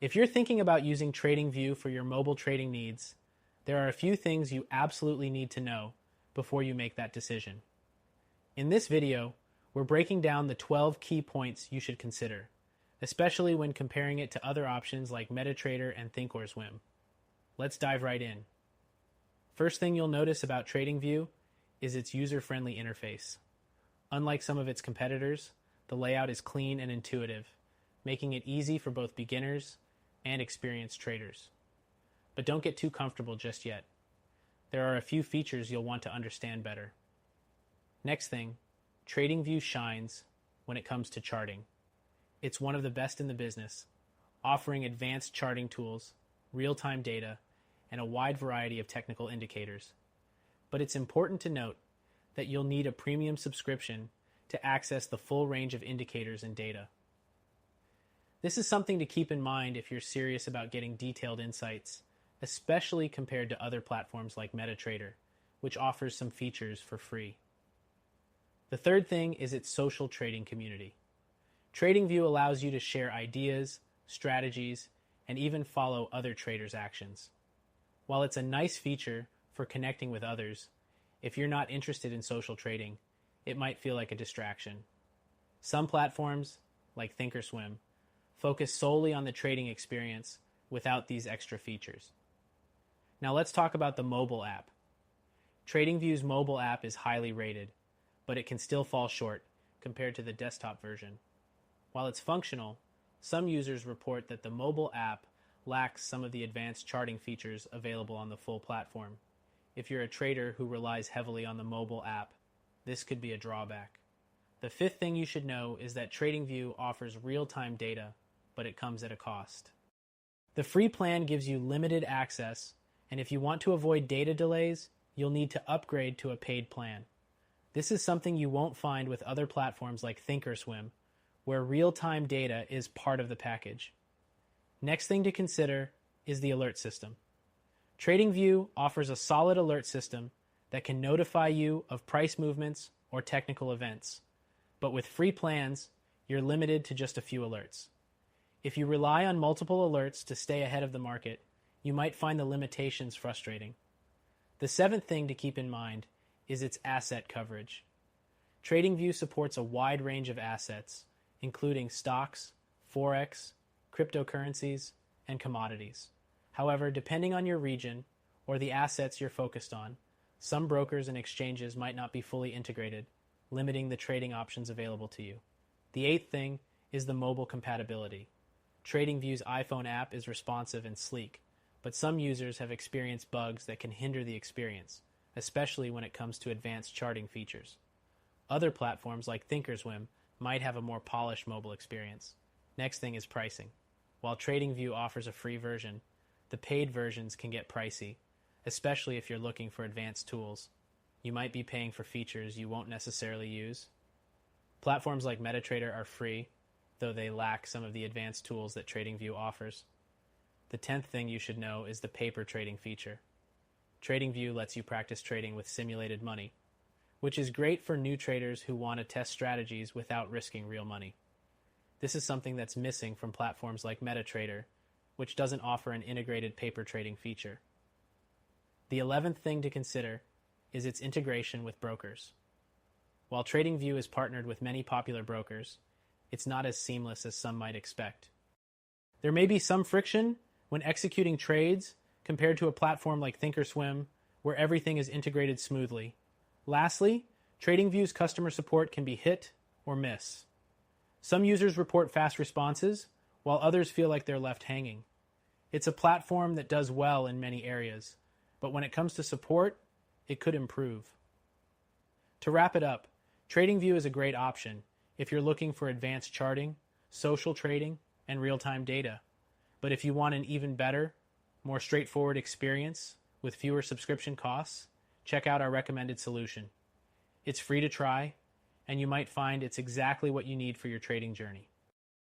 If you're thinking about using TradingView for your mobile trading needs, there are a few things you absolutely need to know before you make that decision. In this video, we're breaking down the 12 key points you should consider, especially when comparing it to other options like MetaTrader and Thinkorswim. Let's dive right in. First thing you'll notice about TradingView is its user-friendly interface. Unlike some of its competitors, the layout is clean and intuitive, making it easy for both beginners and experienced traders. But don't get too comfortable just yet. There are a few features you'll want to understand better. Next thing, TradingView shines when it comes to charting. It's one of the best in the business, offering advanced charting tools, real-time data, and a wide variety of technical indicators. But it's important to note that you'll need a premium subscription to access the full range of indicators and data. This is something to keep in mind if you're serious about getting detailed insights, especially compared to other platforms like MetaTrader, which offers some features for free. The third thing is its social trading community. TradingView allows you to share ideas, strategies, and even follow other traders' actions. While it's a nice feature for connecting with others, if you're not interested in social trading, it might feel like a distraction. Some platforms, like Thinkorswim, focus solely on the trading experience without these extra features. Now let's talk about the mobile app. TradingView's mobile app is highly rated, but it can still fall short compared to the desktop version. While it's functional, some users report that the mobile app lacks some of the advanced charting features available on the full platform. If you're a trader who relies heavily on the mobile app, this could be a drawback. The fifth thing you should know is that TradingView offers real-time data, but it comes at a cost. The free plan gives you limited access, and if you want to avoid data delays, you'll need to upgrade to a paid plan. This is something you won't find with other platforms like Thinkorswim, where real-time data is part of the package. Next thing to consider is the alert system. TradingView offers a solid alert system that can notify you of price movements or technical events, but with free plans, you're limited to just a few alerts. If you rely on multiple alerts to stay ahead of the market, you might find the limitations frustrating. The seventh thing to keep in mind is its asset coverage. TradingView supports a wide range of assets, including stocks, forex, cryptocurrencies, and commodities. However, depending on your region or the assets you're focused on, some brokers and exchanges might not be fully integrated, limiting the trading options available to you. The eighth thing is the mobile compatibility. TradingView's iPhone app is responsive and sleek, but some users have experienced bugs that can hinder the experience, especially when it comes to advanced charting features. Other platforms like Thinkorswim might have a more polished mobile experience. Next thing is pricing. While TradingView offers a free version, the paid versions can get pricey, especially if you're looking for advanced tools. You might be paying for features you won't necessarily use. Platforms like MetaTrader are free, though they lack some of the advanced tools that TradingView offers. The 10th thing you should know is the paper trading feature. TradingView lets you practice trading with simulated money, which is great for new traders who want to test strategies without risking real money. This is something that's missing from platforms like MetaTrader, which doesn't offer an integrated paper trading feature. The 11th thing to consider is its integration with brokers. While TradingView is partnered with many popular brokers, it's not as seamless as some might expect. There may be some friction when executing trades compared to a platform like Thinkorswim, where everything is integrated smoothly. Lastly, TradingView's customer support can be hit or miss. Some users report fast responses, while others feel like they're left hanging. It's a platform that does well in many areas, but when it comes to support, it could improve. To wrap it up, TradingView is a great option if you're looking for advanced charting, social trading, and real-time data. But if you want an even better, more straightforward experience with fewer subscription costs, check out our recommended solution. It's free to try, and you might find it's exactly what you need for your trading journey.